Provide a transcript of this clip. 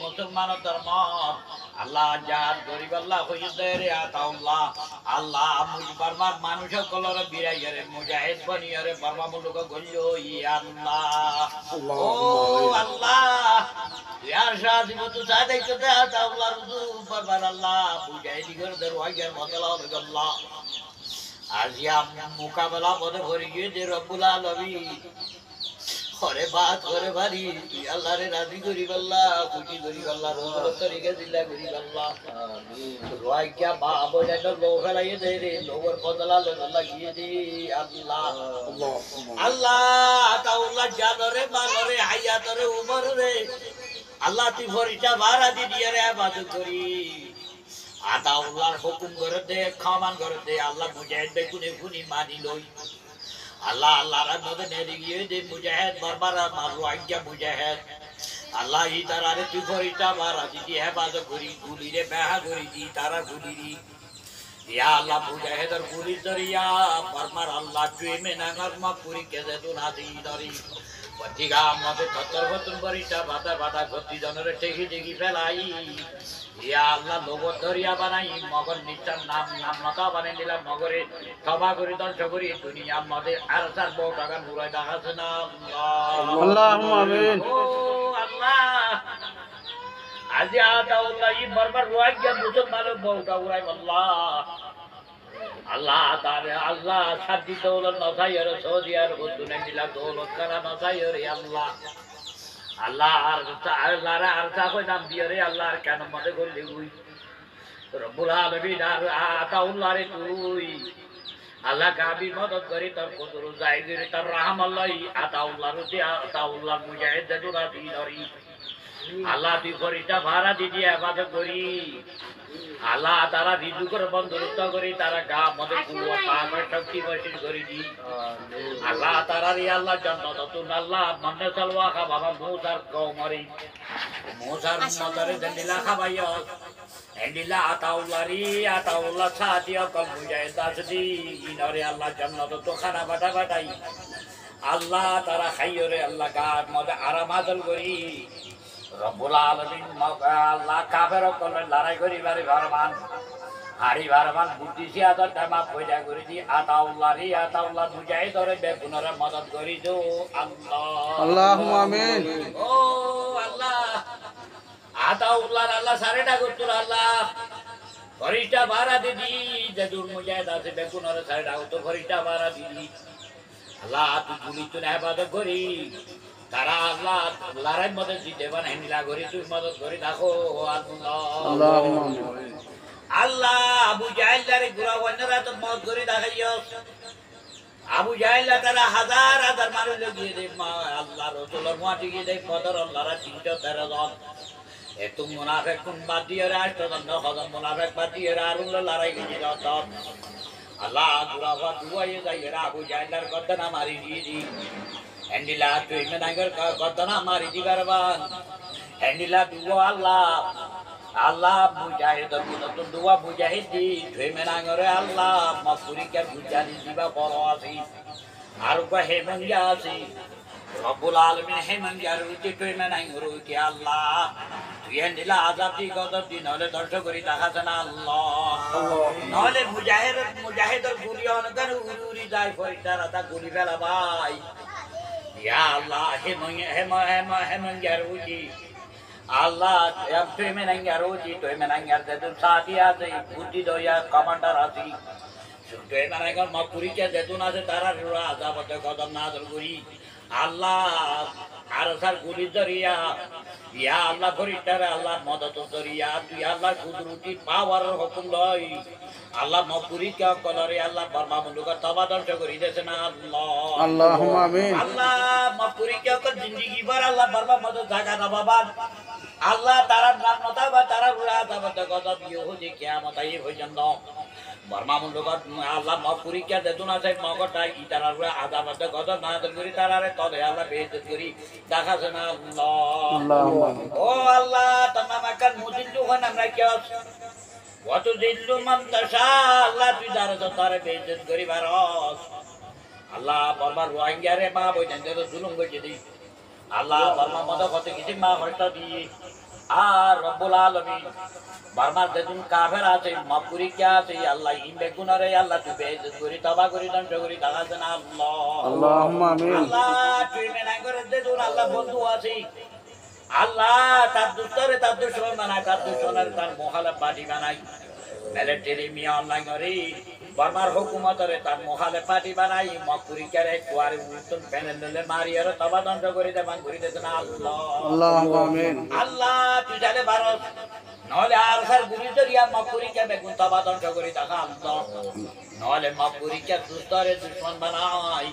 মুসলমান ধর্ম আল্লাহ জাহাদ গরিব আল্লাহ হইরে আতাউল্লাহ আল্লাহ মুজবারমার মানুষ কলর বিরাইরে মুজাহিদ বনিয়রে বাবা মুলুক গলিও ইয়া আল্লাহ ও আল্লাহ ইয়া শাহিবত সাদাইতে আতাউল্লাহ রুজু বারবার আল্লাহ মুজাহিদি গর দরওয়াজার বদলা আল্লাহ আজিয়া মুকাবেলা বদে ভরি গিয়ে যে রব্বুল আলামিন করে বাত করে বাড়ি তুই আল্লাহ রে রাজি করিব আল্লাহ খুশি করিব আল্লাহ রোজর তরিকা দিলা করিব আল্লাহ রয় क्या बाप हो जाए तो लो फैलाइए दे रे लोवर बदला लो লাগিয়ে দে আল্লাহ আল্লাহ তাআলা জানরে মানরে হায়াতরে উমরে আল্লাহ তুই ফরিটা ভাড়া দি দিয়ে রে ইবাদত করি আতাউল্লাহর হুকুম করে দে খামান করে দে আল্লাহ মুজাহিদ বেকুনে কুনি মানি লই আল্লাহ আল্লাহ রাতে নেদি গিয়ে দে মুজাহিদ বারবার মারু আজ্ঞা মুজাহিদ আল্লাহ ই তারারে তুই ফরিটা মারা দিদি হেফাজত করি গুলি রে বেহা করি দি তারা গুলি রি ইয়া আল্লাহ মুজাহিদের গুলি দরিয়া বারবার আল্লাহ তুই মেনাঙ্গার মা পুরি কেদে তো না দি দরি পতিগা আমাদের ততর বতন ফরিটা বাতা বাতা গতি জনরে ঠেকি ঠেকি ফেলাই ইয়া আল্লাহ লোগো দরিয়া বানাই মগর নিচার নাম নাম নতা বানাই দিলাম মগরে তবা করি ধ্বংস করি দুনিয়া আমাদের আর চার বউ টাকা নুরাই দেখাছে না আল্লাহুম্মা আমিন ও আল্লাহ আজি আতাউল্লাহ ই বারবার রোয়াই গিয়া মুসলমান বউটা উড়াই আল্লাহ আল্লাহ তাআলা আল্লাহ শান্তি দৌলত নসাইর সৌদিয়ার হুজুনে দিলা দৌলত কারা নসাইর আল্লাহ আল্লাহ আল্লাহর আরতা কই নাম দিয়ে রে আল্লাহর কেন মতে করলি তুই রব্বুল আলামিন আর আতাউল্লাহ রে তুই আল্লাহ গাবি মদদ করি তোর কুদর জায়গির তোর রহম আল্লাহ আতাউল্লাহ রুতি আতাউল্লাহ মুজাহিদ দুরা দিনরি আল্লাহ তুই ফরিটা ভাড়া দিদি ইবাদত করি আল্লাহ তারা রিজুকের বন্ধুত্ব করি তারা গা মদে কুয়া পাগর শক্তি বর্ষণ করি দি আল্লাহ তারা রে আল্লাহ জান্নাত তুন আল্লাহ মন্নে চলওয়া খা বাবা মুসার কওমরি মুসার মদরে দলিলা খাবাইয়া এন্ডিলা আতাউল্লাহ সাদিয়া কল মুজাহিদ দাসদি ইনরে আল্লাহ জান্নাত তো খানা বাটা বাটাই আল্লাহ তারা খাইয়রে আল্লাহ গা মদে আরাম হাসিল করি রব্বুল আলামিন আল্লাহ কাফের কলে লড়াই করি বারে ভরমান হাড়ি ভরমান বুদ্ধি সিয়াদত টাইমা পয়দা করে দি আতাউল্লাহ মুজাহিদরে বেগুনরে মদদ করি দো আল্লাহ আল্লাহুম্মা আমিন ও আল্লাহ আতাউল্লাহ আল্লাহ সারেটা করতুল আল্লাহ ফরিস্তা ভাড়া দিদি যেদুর মুজাহিদ আছে বেগুনরে সারেটা তো ফরিস্তা ভাড়া দিদি আল্লাহ তুই গুলি তুই ইবাদত করি তারা আল্লাহ লড়াই মদদ দিতে বানাই নিলা করি তুই মদদ করি দেখো আল্লাহ আবু জাহেলের গুরা বন্যরা তো মদদ করি দেখাইও আবু জাহেল তারা হাজার হাজার মানুষ লাগিয়ে দে আল্লাহ রসুলের মাটি গিয়ে দেখ কদর আল্লাহরা 313 জন এত মুনাফিক কোন বাদ দিয়ে রাষ্ট্রদণ্ড হজম মুনাফিক বাদ দিয়ে আরুল লড়াই গিয়ে দাও আল্লাহ গুরা বা দুয়াই যাই আবু জাহেলের গদ্দনা মারি দিয়ে দি এন্ডিলা তুই মেনাঙ্গর গদ্দনা মারি দিবার বান এন্ডিলা দুও আল্লাহ মুজাহিদ নতুন দুয়া মুজাহিদ দি তুই মেনাঙ্গরে আল্লাহ মাফুরিকার বুঝানি দিবা বড় আছি আর কো হেমঙ্গা আছি রব্বুল আলামিন হেমঙ্গা রুটি তুই মেনাঙ্গর কি আল্লাহ তুই এন্ডিলা আজাদি গদর দিন হলে দর্শক করি দেখাছে না আল্লাহ নহলে মুজাহিদের গুলি অনগর উড়ি যায় ফরিদার আদা গুলি ফেলা ভাই ইয়া আল্লাহ হেমঙ্গা রুটি আল্লাহ তুই মেনাঙ্গার রোজি তুই মেনাঙ্গার যেতুন সাথী আছে বুদ্ধি দয়া কমান্ডার আছে তুই মেনাঙ্গার মকুরিকে যেতুন আছে তারা আজাবতে কদম নাজল করি আল্লাহ আর সার গুলি দরিয়া ইয়া আল্লাহ ফরিস্তারে আল্লাহ মদত দরিয়া তুই আল্লাহ কুদরতি পাওয়ার হুকুম লই আল্লাহ মকুরিকে কলরে আল্লাহ বর্মা বন্ধুকে তবা দর্শ করি দেছে না আল্লাহ আল্লাহুম্মা আমিন আল্লাহ মকুরিকে কল জিন্দেগি ভর আল্লাহ বর্মা মদত জাগা না বাবা আল্লাহ তারা নাম নতা বা তারা রুরা আজাবতে কদম ইয়ে হো যে কিয়ামত আই পর্যন্ত বর্মা বন্ধুকে আল্লাহ মকুরিকে যেতুন আছে মগটা ই তারা রুরা আজাবতে কদম নাজল করি তারারে তবে আল্লাহ বেইজ্জত করি দেখাছে না আল্লাহ ও আল্লাহ তোমার মাকান মুদিন যখন আমরা কি কত দিল্লু মন্তসা আল্লাহ তুই যার তারে বেইজ্জত করি ভারত আল্লাহ বর্মার রোহিঙ্গা রে মা বইতেন তো জুলুম করে দিই আল্লাহ বর্মার মতো কত কিছু মা হস্ত দিই আর রব্বুল আলামিন বর্মার যেদিন কাফের আছে মাপুরি কে আছে আল্লাহ ইমবে গুনারে আল্লাহ তুই বেইজ্জত করি তবা করি ধ্বংস করি তাকাছে না আল্লাহ আল্লাহুম্মা আমিন আল্লাহ তুই মেনা করে দে তোর আল্লাহ বন্ধু আছে আল্লাহ তার দুস্তরে তার দুশ্মন বানায় তার দুশ্মনের তার মহালে পার্টি বানাই মিলিটারি মিয়া অনলাইন করে বর্মার হুকুমতরে তার মহালে পার্টি বানাই মকুরি করে কুয়ারে উত্তম প্যানেলে মারি আর তবা দণ্ড করে দেবান করে দিতেন আল্লাহ আল্লাহুম্মা আমিন আল্লাহ তুই জানে ভারত নহলে আর স্যার গুলি দরিয়া মকুরি কে বেগুন তবা দণ্ড করে দেখা আল্লাহ নহলে মকুরি কে দুস্তরে দুশ্মন বানাই